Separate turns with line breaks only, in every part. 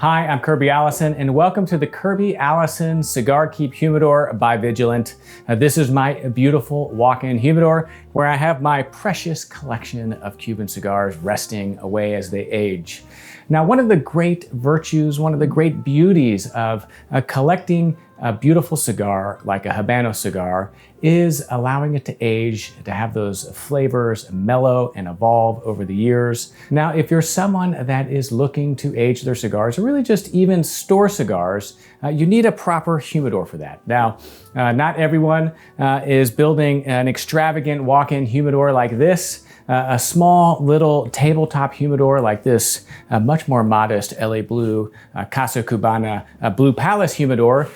Hi, I'm Kirby Allison, and welcome to the Kirby Allison Cigar Keep Humidor by Vigilant. This is my beautiful walk-in humidor where I have my precious collection of Cuban cigars resting away as they age. Now, one of the great virtues, one of the great beauties of collecting a beautiful cigar like a Habano cigar is allowing it to age, to have those flavors mellow and evolve over the years. Now, if you're someone that is looking to age their cigars, or really just even store cigars, you need a proper humidor for that. Now, not everyone is building an extravagant walk-in humidor like this. A small little tabletop humidor like this, much more modest Bleu, Casa Cubana, Bleu Palace humidor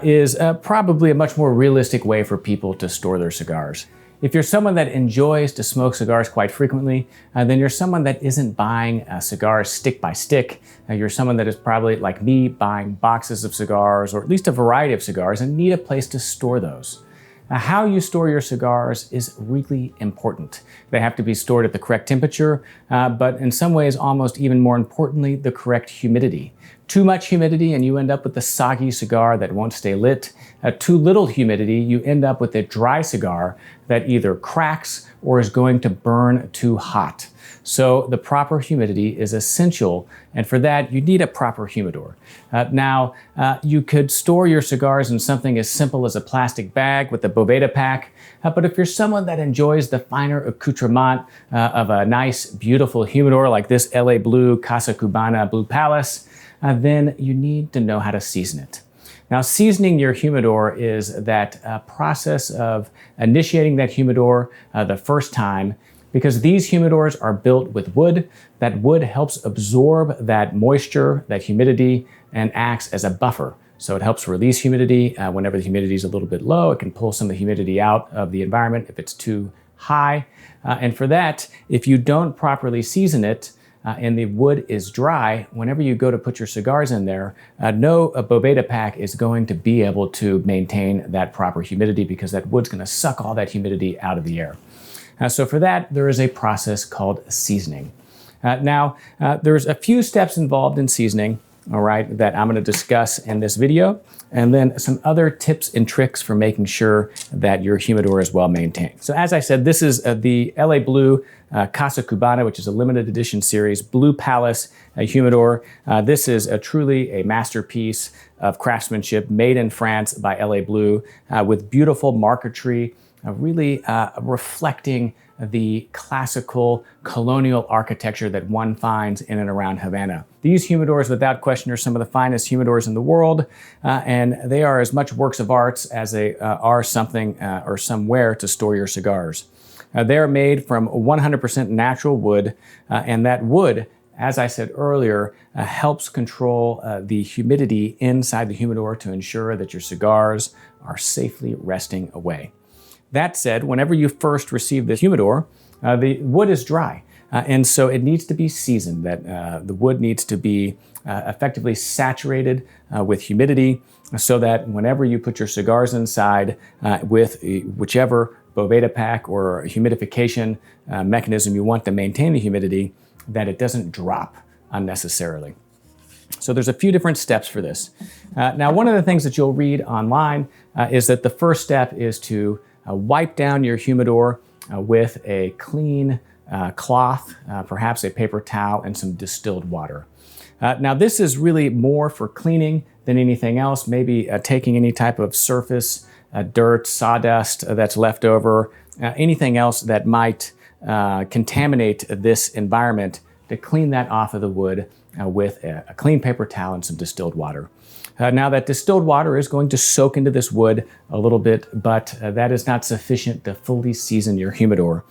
is probably a much more realistic way for people to store their cigars. If you're someone that enjoys to smoke cigars quite frequently, then you're someone that isn't buying cigars stick by stick. You're someone that is probably, like me, buying boxes of cigars or at least a variety of cigars and need a place to store those. How you store your cigars is really important. They have to be stored at the correct temperature, but in some ways, almost even more importantly, the correct humidity. Too much humidity and you end up with a soggy cigar that won't stay lit. Too little humidity, you end up with a dry cigar that either cracks or is going to burn too hot. So the proper humidity is essential, and for that you need a proper humidor. Now, you could store your cigars in something as simple as a plastic bag with a Boveda pack, but if you're someone that enjoys the finer accoutrement of a nice, beautiful humidor like this Bleu, Casa Cubana, Bleu Palace, then you need to know how to season it. Now, seasoning your humidor is that process of initiating that humidor the first time, because these humidors are built with wood. That wood helps absorb that moisture, that humidity, and acts as a buffer. So it helps release humidity. Whenever the humidity is a little bit low, it can pull some of the humidity out of the environment if it's too high. And for that, if you don't properly season it, and the wood is dry, whenever you go to put your cigars in there, no Boveda pack is going to be able to maintain that proper humidity because that wood's gonna suck all that humidity out of the air. So for that, there is a process called seasoning. Now, there's a few steps involved in seasoning, all right, that I'm gonna discuss in this video, and then some other tips and tricks for making sure that your humidor is well maintained. So as I said, this is the Bleu Casa Cubana, which is a limited edition series, Bleu Palace humidor. This is truly a masterpiece of craftsmanship made in France by Bleu with beautiful marquetry, really reflecting the classical colonial architecture that one finds in and around Havana. These humidors, without question, are some of the finest humidors in the world, and they are as much works of art as they are something or somewhere to store your cigars. They are made from 100% natural wood, and that wood, as I said earlier, helps control the humidity inside the humidor to ensure that your cigars are safely resting away. That said, whenever you first receive the humidor, the wood is dry, and so it needs to be seasoned. That the wood needs to be effectively saturated with humidity so that whenever you put your cigars inside with whichever Boveda pack or humidification mechanism you want to maintain the humidity, that it doesn't drop unnecessarily. So there's a few different steps for this. Now, one of the things that you'll read online is that the first step is to wipe down your humidor with a clean cloth, perhaps a paper towel, and some distilled water. Now, this is really more for cleaning than anything else, maybe taking any type of surface, dirt, sawdust that's left over, anything else that might contaminate this environment, to clean that off of the wood with a clean paper towel and some distilled water. Now, that distilled water is going to soak into this wood a little bit, but that is not sufficient to fully season your humidor.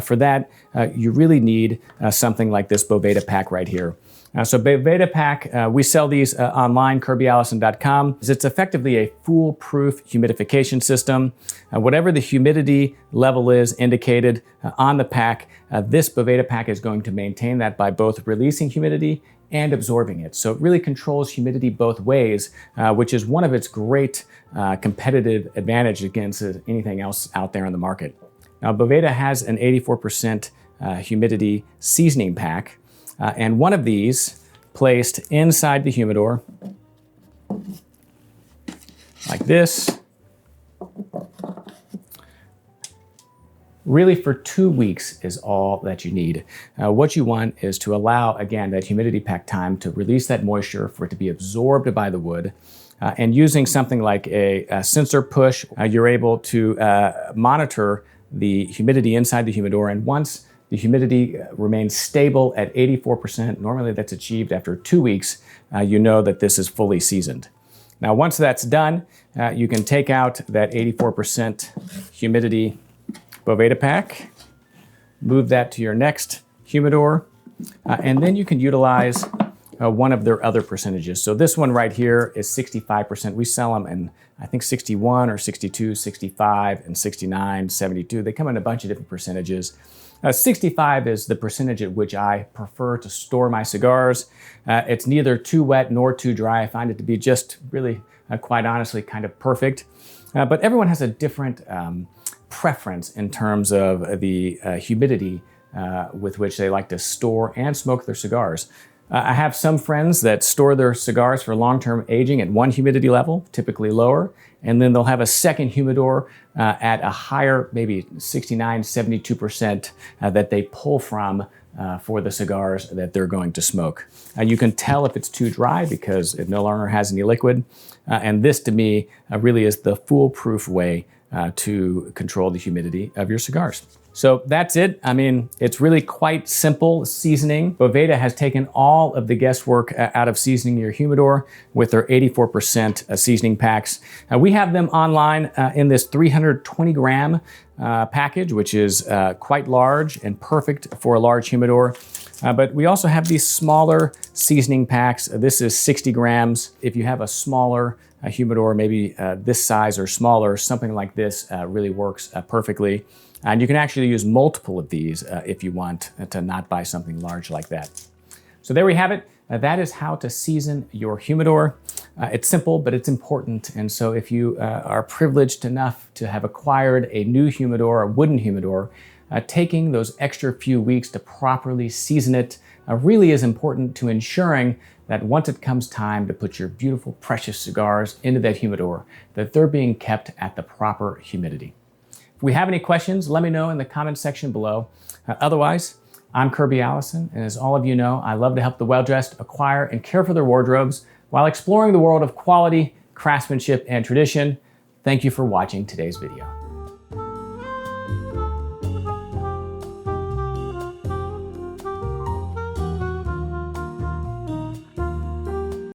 For that, you really need something like this Boveda pack right here. So Boveda pack, we sell these online, kirbyallison.com. It's effectively a foolproof humidification system. Whatever the humidity level is indicated on the pack, this Boveda pack is going to maintain that by both releasing humidity and absorbing it. So it really controls humidity both ways, which is one of its great competitive advantage against anything else out there in the market. Now, Boveda has an 84% humidity seasoning pack, and one of these placed inside the humidor, like this. Really, for 2 weeks is all that you need. What you want is to allow, again, that humidity pack time to release that moisture, for it to be absorbed by the wood. And using something like a sensor push, you're able to monitor the humidity inside the humidor. And once the humidity remains stable at 84%, normally that's achieved after 2 weeks, you know that this is fully seasoned. Now, once that's done, you can take out that 84% humidity Boveda pack, move that to your next humidor, and then you can utilize one of their other percentages. So this one right here is 65%. We sell them in, I think, 61 or 62, 65, and 69, 72. They come in a bunch of different percentages. 65 is the percentage at which I prefer to store my cigars. It's neither too wet nor too dry. I find it to be just really, quite honestly, kind of perfect. But everyone has a different preference in terms of the humidity with which they like to store and smoke their cigars. I have some friends that store their cigars for long-term aging at one humidity level, typically lower, and then they'll have a second humidor at a higher, maybe 69, 72% that they pull from for the cigars that they're going to smoke. You can tell if it's too dry because it no longer has any liquid, and this to me really is the foolproof way to control the humidity of your cigars. So that's it. I mean, it's really quite simple seasoning. Boveda has taken all of the guesswork out of seasoning your humidor with their 84% seasoning packs. We have them online in this 320 gram package, which is quite large and perfect for a large humidor. But we also have these smaller seasoning packs. This is 60 grams. If you have a smaller humidor, maybe this size or smaller, something like this really works perfectly. And you can actually use multiple of these if you want to not buy something large like that. So there we have it. That is how to season your humidor. It's simple, but it's important. And so if you are privileged enough to have acquired a new humidor, a wooden humidor, taking those extra few weeks to properly season it really is important to ensuring that once it comes time to put your beautiful, precious cigars into that humidor, that they're being kept at the proper humidity. If we have any questions, let me know in the comments section below. Otherwise, I'm Kirby Allison, and as all of you know, I love to help the well-dressed acquire and care for their wardrobes while exploring the world of quality, craftsmanship, and tradition. Thank you for watching today's video.